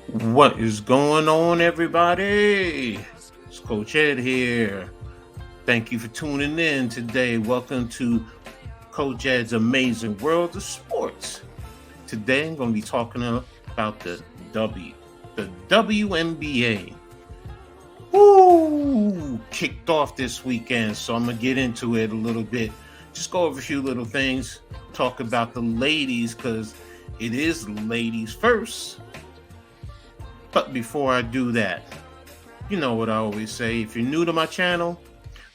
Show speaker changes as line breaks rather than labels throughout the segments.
What is going on, everybody? It's Coach Ed here. Thank you for tuning in today. Welcome to Coach Ed's Amazing World of Sports. Today, I'm going to be talking about the WNBA. Woo! Kicked off this weekend, so I'm going to get into it a little bit. Just go over a few little things, talk about the ladies, because it is ladies first. But before I do that, you know what I always say. If you're new to my channel,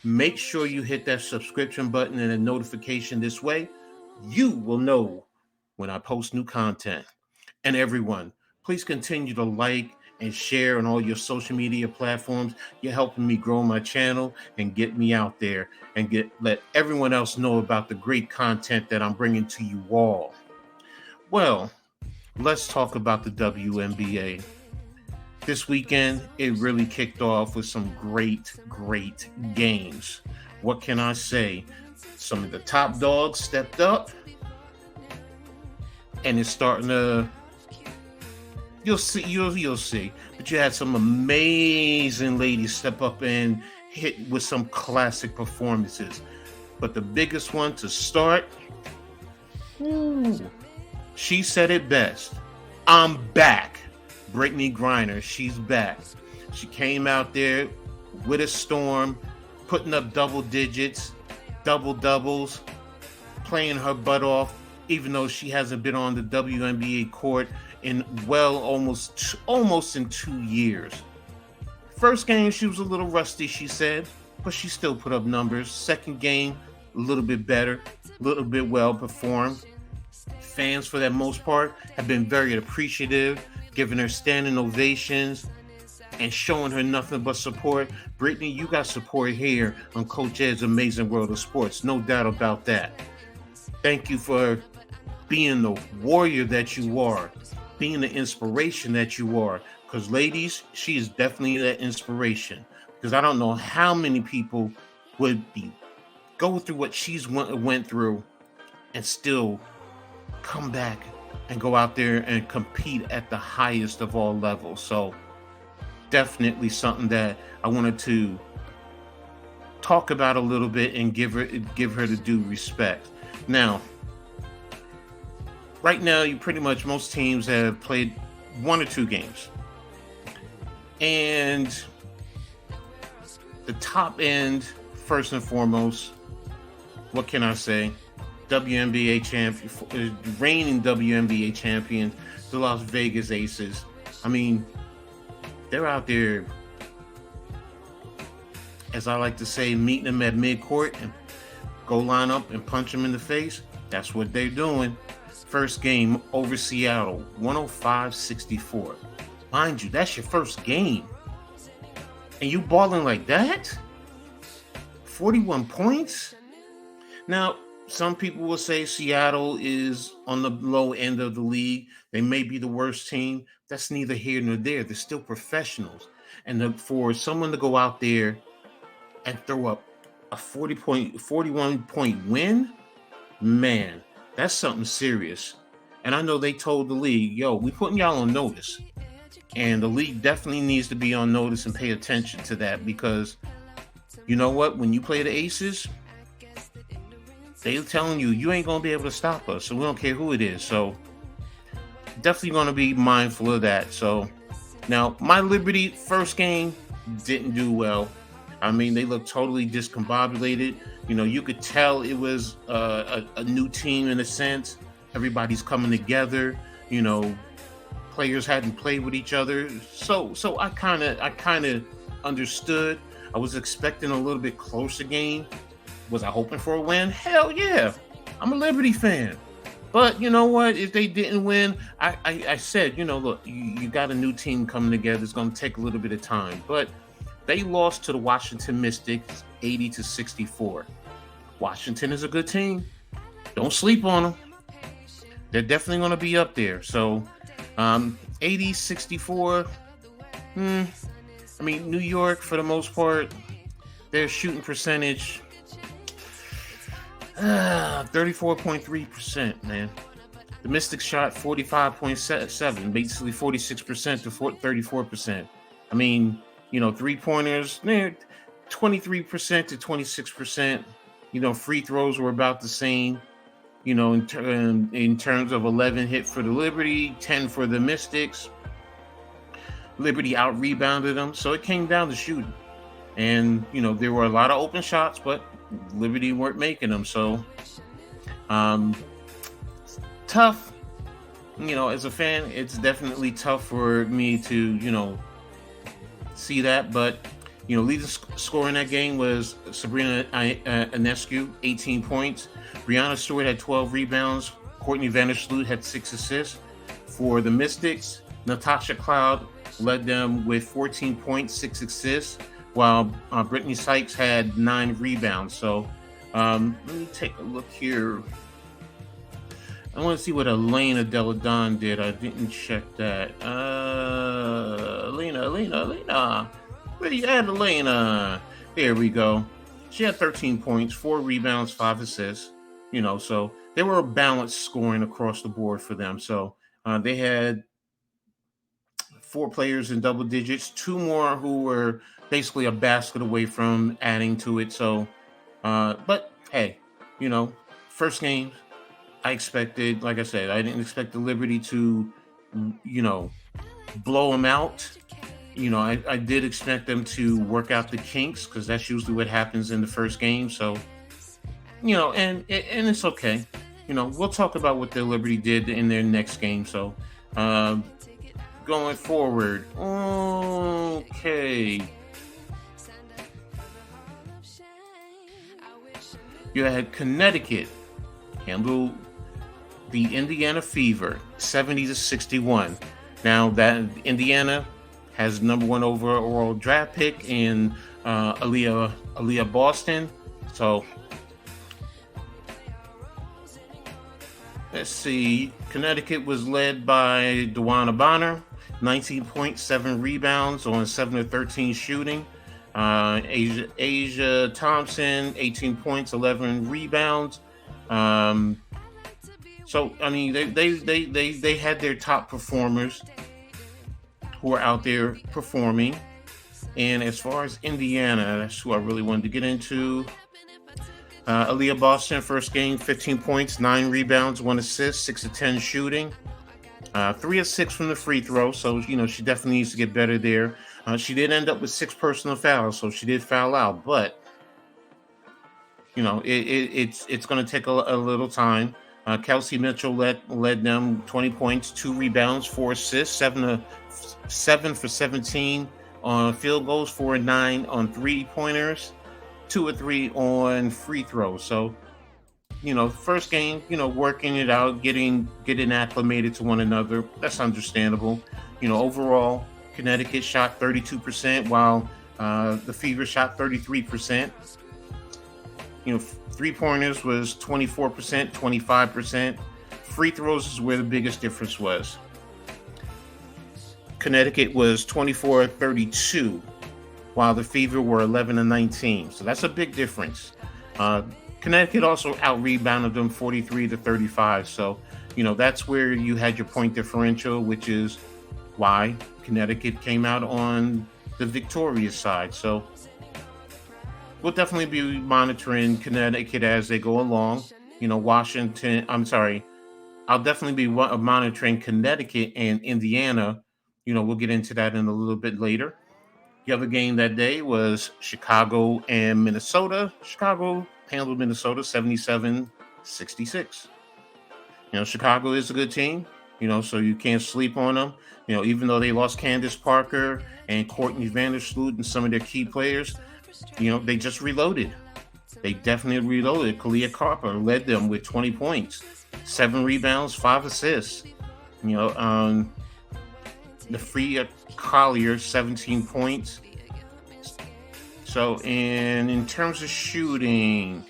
make sure you hit that subscription button and a notification. This way, you will know when I post new content. And everyone, please continue to like and share on all your social media platforms. You're helping me grow my channel and get me out there and let everyone else know about the great content that I'm bringing to you all. Well, let's talk about the WNBA. This weekend, it really kicked off with some great games. What can I say? Some of the top dogs stepped up, and it's starting to. You'll see. But you had some amazing ladies step up and hit with some classic performances. But the biggest one to start, she said it best. I'm back. Brittany Griner, she's back. She came out there with a storm, putting up double digits, double doubles, playing her butt off, even though she hasn't been on the WNBA court in almost in 2 years. First game, she was a little rusty, she said, but she still put up numbers. Second game, a little bit better, a little bit well performed. Fans, for the most part, have been very appreciative, giving her standing ovations and showing her nothing but support. Brittany, you got support here on Coach Ed's Amazing World of Sports. No doubt about that. Thank you for being the warrior that you are, being the inspiration that you are. Because, ladies, she is definitely that inspiration. Because I don't know how many people would go through what she's went through and still come back and go out there and compete at the highest of all levels. So definitely something that I wanted to talk about a little bit and give her the due respect. Now, right now, you pretty much most teams have played 1 or 2 games. And the top end, first and foremost, what can I say? WNBA champion, reigning WNBA champion, the Las Vegas Aces. I mean, they're out there, as I like to say, meeting them at midcourt and go line up and punch them in the face. That's what they're doing. First game over Seattle, 105-64. Mind you, that's your first game. And you balling like that? 41 points? Now, some people will say Seattle is on the low end of the league. They may be the worst team. That's neither here nor there. They're still professionals. And for someone to go out there and throw up a 41-point win, man, that's something serious. And I know they told the league, yo, we putting y'all on notice. And the league definitely needs to be on notice and pay attention to that, because you know what? When you play the Aces, they're telling you ain't going to be able to stop us. So we don't care who it is. So definitely going to be mindful of that. So now, my Liberty first game didn't do well. I mean, they looked totally discombobulated. You know, you could tell it was a new team in a sense. Everybody's coming together. You know, players hadn't played with each other. So I kind of understood. I was expecting a little bit closer game. Was I hoping for a win? Hell yeah. I'm a Liberty fan. But you know what? If they didn't win, I said, you know, look, you got a new team coming together. It's going to take a little bit of time. But they lost to the Washington Mystics 80-64. Washington is a good team. Don't sleep on them. They're definitely going to be up there. So 80-64. I mean, New York, for the most part, their shooting percentage 34.3%, man. The Mystics shot 45.7, basically 46% to 34%. I mean, 3-pointers, 23% to 26%. Free throws were about the same. In terms of 11 hit for the Liberty, 10 for the Mystics. Liberty out-rebounded them, so it came down to shooting. And, there were a lot of open shots, but Liberty weren't making them. So, tough. As a fan, it's definitely tough for me to, see that. But, leading scorer in that game was Sabrina Ionescu, 18 points. Brianna Stewart had 12 rebounds. Courtney Vandersloot had 6 assists. For the Mystics, Natasha Cloud led them with 14 points, 6 assists, while Brittany Sykes had 9 rebounds. So let me take a look here. I want to see what Elena Deladon did. I didn't check that. Elena. Where you at, Elena? There we go. She had 13 points, 4 rebounds, 5 assists. So they were a balanced scoring across the board for them. So they had 4 players in double digits, 2 more who were basically a basket away from adding to it. So, but hey, first game, I expected, like I said, I didn't expect the Liberty to, blow them out. I did expect them to work out the kinks, because that's usually what happens in the first game. So, and it's okay. We'll talk about what the Liberty did in their next game. So, going forward, okay. You had Connecticut handle the Indiana Fever 70-61. Now that Indiana has number 1 overall draft pick in Aaliyah Boston. So let's see. Connecticut was led by Dewana Bonner, 19.7 rebounds on 7 of 13 shooting. Asia Thompson, 18 points, 11 rebounds. So I mean, they had their top performers who are out there performing. And as far as Indiana, that's who I really wanted to get into. Aaliyah Boston, first game, 15 points, 9 rebounds, 1 assist, 6 of 10 shooting. 3 of 6 from the free throw, so she definitely needs to get better there. She did end up with 6 personal fouls, so she did foul out, but it's going to take a little time. Kelsey Mitchell led them 20 points, 2 rebounds, 4 assists, 7 for 17 on field goals, 4 and 9 on 3-pointers, 2 or 3 on free throws. So, first game, working it out, getting acclimated to one another. That's understandable. Overall, Connecticut shot 32%, while the Fever shot 33%. 3-pointers was 24%, 25%. Free throws is where the biggest difference was. Connecticut was 24-32, while the Fever were 11-19. So that's a big difference. Connecticut also out-rebounded them 43-35. So, that's where you had your point differential, which is why Connecticut came out on the victorious side. So we'll definitely be monitoring Connecticut as they go along. I'll definitely be monitoring Connecticut and Indiana. We'll get into that in a little bit later. The other game that day was Chicago and Minnesota. Chicago handled Minnesota 77-66. Chicago is a good team, so you can't sleep on them. Even though they lost Candace Parker and Courtney Vandersloot and some of their key players, they just reloaded. They definitely reloaded. Kalia Carper led them with 20 points, 7 rebounds, 5 assists. The free Collier, 17 points. So, in terms of shooting,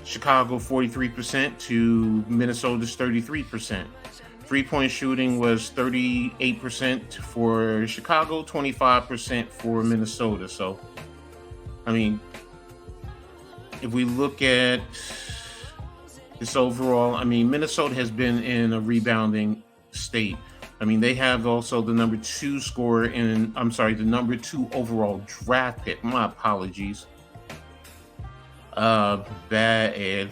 Chicago 43% to Minnesota's 33%. 3-point shooting was 38% for Chicago, 25% for Minnesota. So, I mean, if we look at Just overall, I mean, Minnesota has been in a rebounding state. I mean, they have also the number two scorer in, I'm sorry, the number two overall draft pick. My apologies. Bad.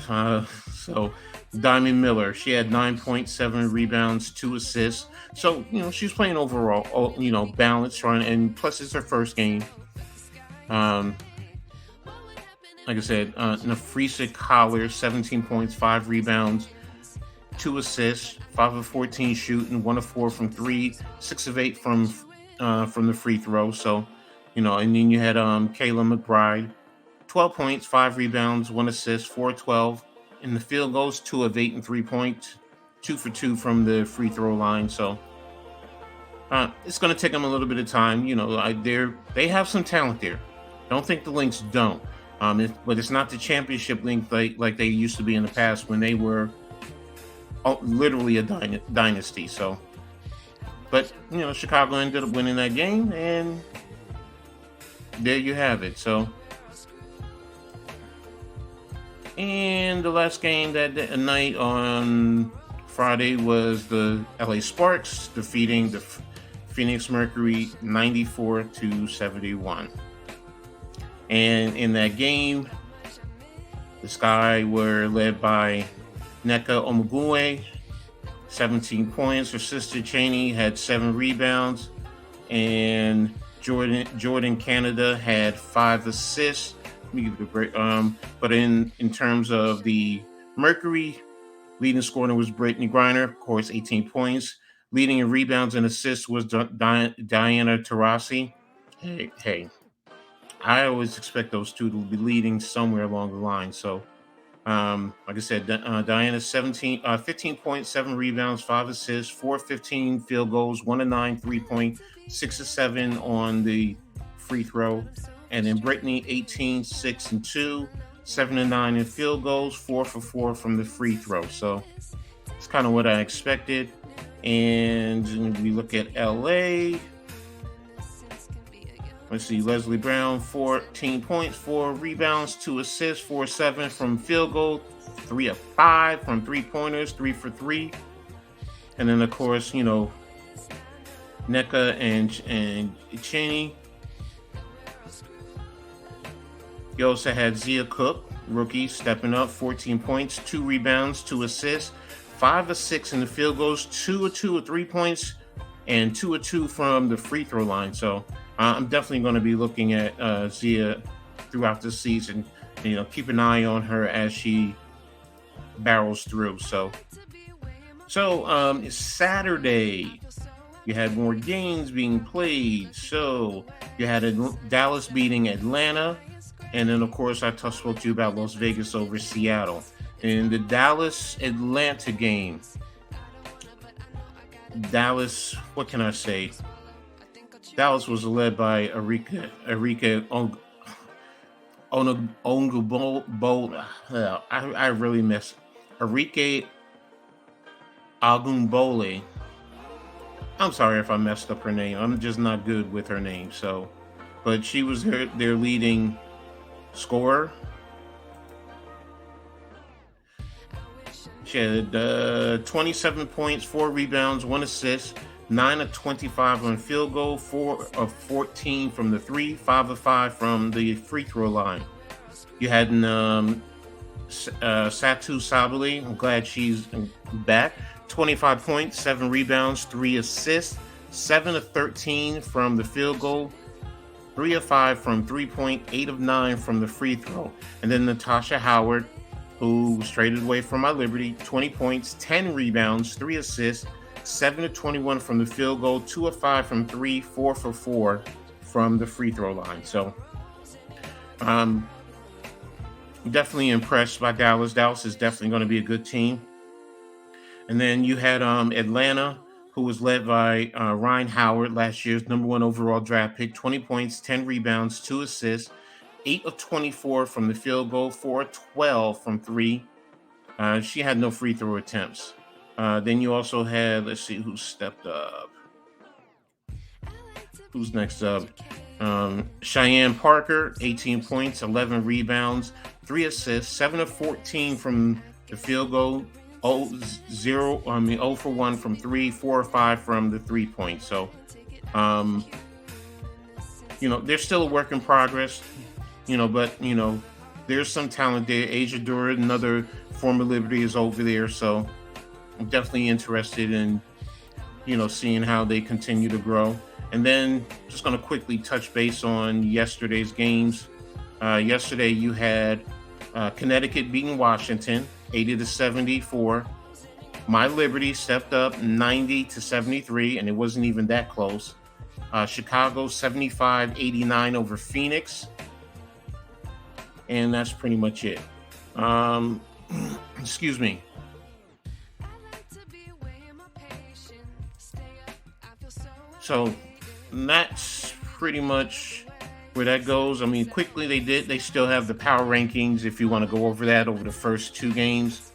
So, Diamond Miller, she had 9.7 rebounds, 2 assists. So, she's playing overall, balanced, trying, and plus it's her first game. Um, like I said, Nafrisa Collar, 17 points, 5 rebounds, 2 assists, 5 of 14 shooting, 1 of 4 from three, 6 of 8 from the free throw. So, and then you had Kayla McBride, 12 points, 5 rebounds, 1 assist, 4 of 12 in the field goals, 2 of 8 and 3 points, 2 for 2 from the free throw line. So it's going to take them a little bit of time. They have some talent there. Don't think the Lynx don't. But it's not the championship Lynx like they used to be in the past when they were literally a dynasty. So, but Chicago ended up winning that game, and there you have it. So, and the last game that night on Friday was the LA Sparks defeating the Phoenix Mercury 94-71. And in that game, the Sky were led by Nneka Omogwe, 17 points. Her sister Cheney had 7 rebounds, and Jordan Canada had 5 assists. Let me give it a break. But in terms of the Mercury, leading scorer was Brittany Griner, of course, 18 points. Leading in rebounds and assists was Diana Taurasi. Hey, I always expect those two to be leading somewhere along the line. So, like I said, Diana 15 points, 7 rebounds, 5 assists, 4 of 15 field goals, 1 of 9 3-point, 6 of 7 on the free throw. And then Brittany 18, 6 and 2, 7 and 9 in field goals, 4 for 4 from the free throw. So it's kind of what I expected. And we look at LA. Let's see, Leslie Brown, 14 points, 4 rebounds, 2 assists, 4-7 from field goal, 3 of 5 from 3-pointers, 3 for 3. And then, of course, Nneka and Cheney. You also had Zia Cook, rookie, stepping up, 14 points, 2 rebounds, 2 assists, 5 of 6 in the field goals, 2 of 2 of 3 points, and 2 of 2 from the free throw line. So I'm definitely going to be looking at Zia throughout the season. Keep an eye on her as she barrels through. So it's Saturday. You had more games being played. So you had Dallas beating Atlanta. And then, of course, I spoke to you about Las Vegas over Seattle. In the Dallas-Atlanta game, Dallas, what can I say? Dallas was led by Arika Ongubo. I really miss Arike Agumbole. I'm sorry if I messed up her name. I'm just not good with her name. So, but she was their leading scorer. She had 27 points, 4 rebounds, 1 assist, 9 of 25 on field goal, 4 of 14 from the 3, 5 of 5 from the free throw line. You had Satu Sabali. I'm glad she's back. 25 points, 7 rebounds, 3 assists, 7 of 13 from the field goal, 3 of 5 from 3-point, 8 of 9 from the free throw. And then Natasha Howard, who was traded away from my Liberty, 20 points, 10 rebounds, 3 assists, 7 of 21 from the field goal, 2 of 5 from 3, 4 for 4 from the free throw line. So, definitely impressed by Dallas. Dallas is definitely going to be a good team. And then you had Atlanta, who was led by Ryan Howard, last year's number 1 overall draft pick, 20 points, 10 rebounds, 2 assists, 8 of 24 from the field goal, 4 of 12 from 3. She had no free throw attempts. Then you also had, let's see who stepped up. Who's next up? Cheyenne Parker, 18 points, 11 rebounds, 3 assists, 7 of 14 from The field goal, 0 for 1 from 3, 4 or 5 from the 3 point. So, um, they're still a work in progress, but, there's some talent there. Asia Dura, another former Liberty, is over there. So I'm definitely interested in, seeing how they continue to grow. And then just going to quickly touch base on yesterday's games. Yesterday you had Connecticut beating Washington 80-74. My Liberty stepped up 90-73, and it wasn't even that close. Chicago 75-89 over Phoenix. And that's pretty much it. Excuse me. So that's pretty much where that goes. I mean, quickly they still have the power rankings if you want to go over that over the first two games.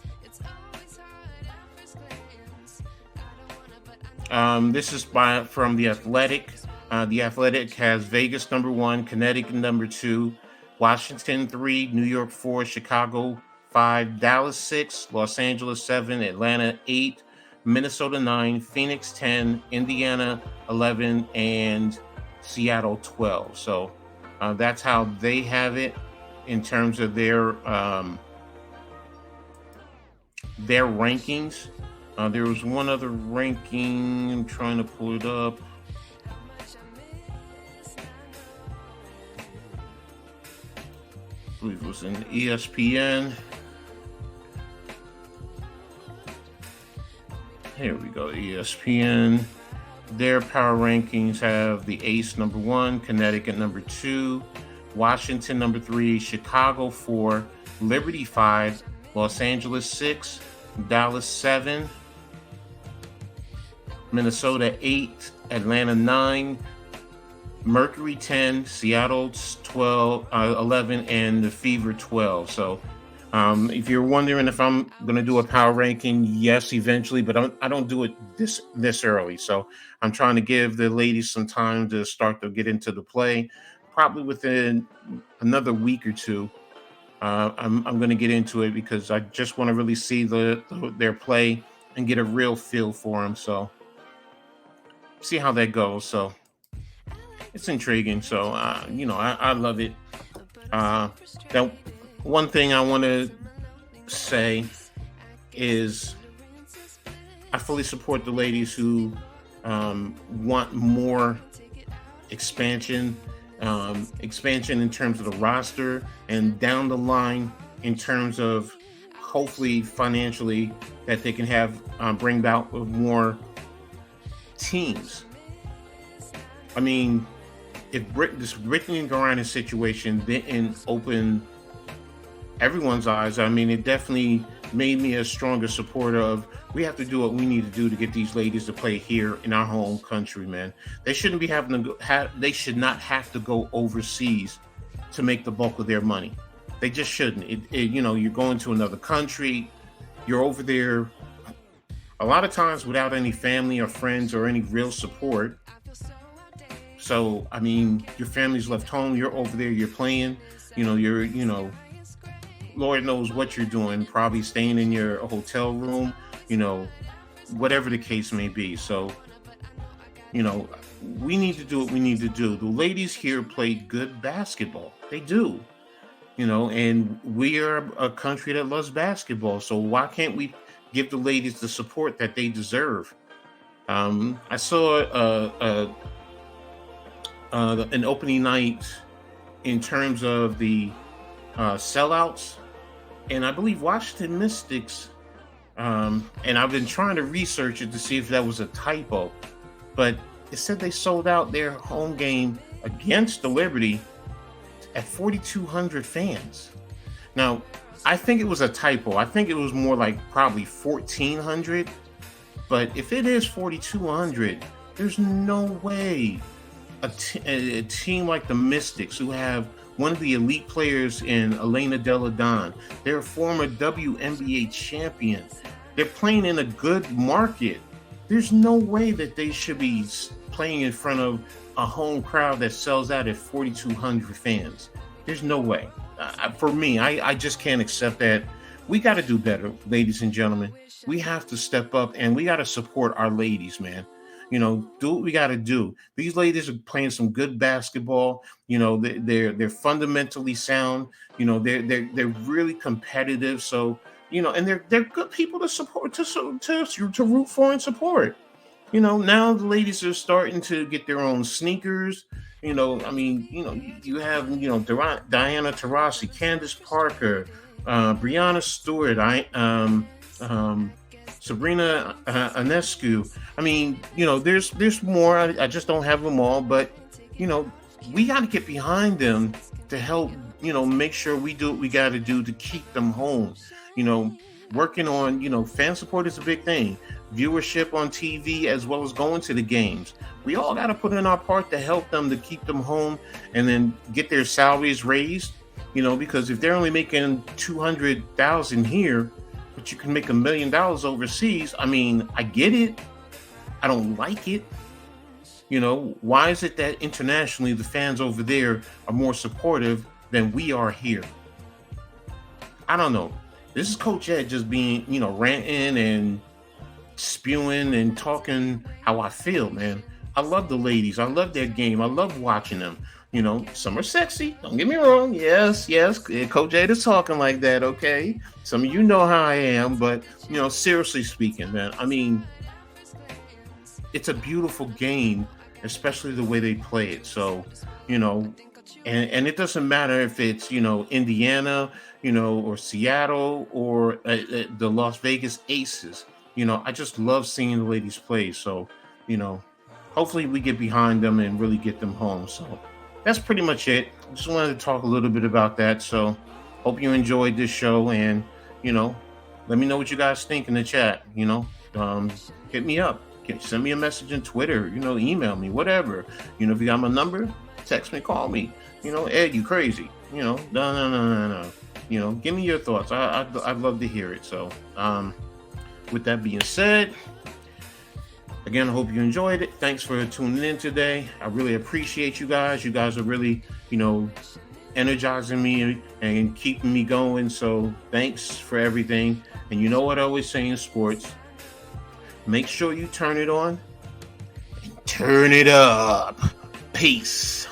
This is from The Athletic. The Athletic has Vegas number 1, Connecticut number 2, Washington 3, New York 4, Chicago 5, Dallas 6, Los Angeles 7, Atlanta 8, Minnesota 9, Phoenix 10, Indiana 11, and Seattle 12. So that's how they have it in terms of their rankings. There was one other ranking. I'm trying to pull it up. I believe it was in ESPN. Here we go, ESPN. Their power rankings have the Ace number 1, Connecticut number 2, Washington number 3, Chicago 4, Liberty 5, Los Angeles 6, Dallas 7, Minnesota 8, Atlanta 9, Mercury 10, Seattle 11, and the Fever 12. So if you're wondering if I'm going to do a power ranking, yes, eventually, but I don't do it this early. So I'm trying to give the ladies some time to start to get into the play. Probably within another week or two, I'm going to get into it because I just want to really see their play and get a real feel for them. So see how that goes. So it's intriguing. So I love it. That one thing I want to say is I fully support the ladies who want more expansion in terms of the roster and down the line in terms of hopefully financially that they can have bring about more teams. I mean, if this Brittany and Garina situation didn't open everyone's eyes, I mean, it definitely made me a stronger supporter of we have to do what we need to do to get these ladies to play here in our home country, man. They shouldn't be they should not have to go overseas to make the bulk of their money. They just shouldn't. You're going to another country, you're over there a lot of times without any family or friends or any real support. So, I mean, your family's left home, you're over there, you're playing, Lord knows what you're doing, probably staying in your hotel room, whatever the case may be. So, we need to do what we need to do. The ladies here play good basketball. They do, and we are a country that loves basketball. So why can't we give the ladies the support that they deserve? I saw an opening night in terms of the sellouts, and I believe Washington Mystics, and I've been trying to research it to see if that was a typo, but it said they sold out their home game against the Liberty at 4,200 fans. Now, I think it was a typo. I think it was more like probably 1,400, but if it is 4,200, there's no way a team like the Mystics, who have one of the elite players in Elena Delle Donne, they're a former WNBA champion, they're playing in a good market. There's no way that they should be playing in front of a home crowd that sells out at 4,200 fans. There's no way. For me, I just can't accept that We got to do better, ladies and gentlemen. We have to step up and we got to support our ladies, man. Do what we got to do. These ladies are playing some good basketball. They're fundamentally sound. They're really competitive. So and they're good people to support, to root for and support. Now the ladies are starting to get their own sneakers. You have Diana Taurasi, Candace Parker, Brianna Stewart, Sabrina Ionescu. There's more. I just don't have them all, but we got to get behind them to help. Make sure we do what we got to do to keep them home. Working on fan support is a big thing. Viewership on TV as well as going to the games. We all got to put in our part to help them, to keep them home and then get their salaries raised. Because if they're only making $200,000 here, but you can make $1 million overseas, I get it. I don't like it. Why is it that internationally the fans over there are more supportive than we are here? I don't know. This is Coach Ed just being, ranting and spewing and talking how I feel, man. I love the ladies. I love their game. I love watching them. Some are sexy. Don't get me wrong. Yes. Coach Ed is talking like that, okay? Some of you know how I am, but, seriously speaking, man, it's a beautiful game, especially the way they play it. So, and it doesn't matter if it's, Indiana, or Seattle or the Las Vegas Aces. I just love seeing the ladies play. So, hopefully we get behind them and really get them home. So that's pretty much it. I just wanted to talk a little bit about that. So hope you enjoyed this show and, let me know what you guys think in the chat. Hit me up. Send me a message on Twitter, email me, whatever. If you got my number, text me, call me. Ed, you crazy. No. Give me your thoughts. I'd love to hear it. So, with that being said, again, I hope you enjoyed it. Thanks for tuning in today. I really appreciate you guys. You guys are really, energizing me and keeping me going. So thanks for everything. And you know what I always say in sports, make sure you turn it on and turn it up. Peace.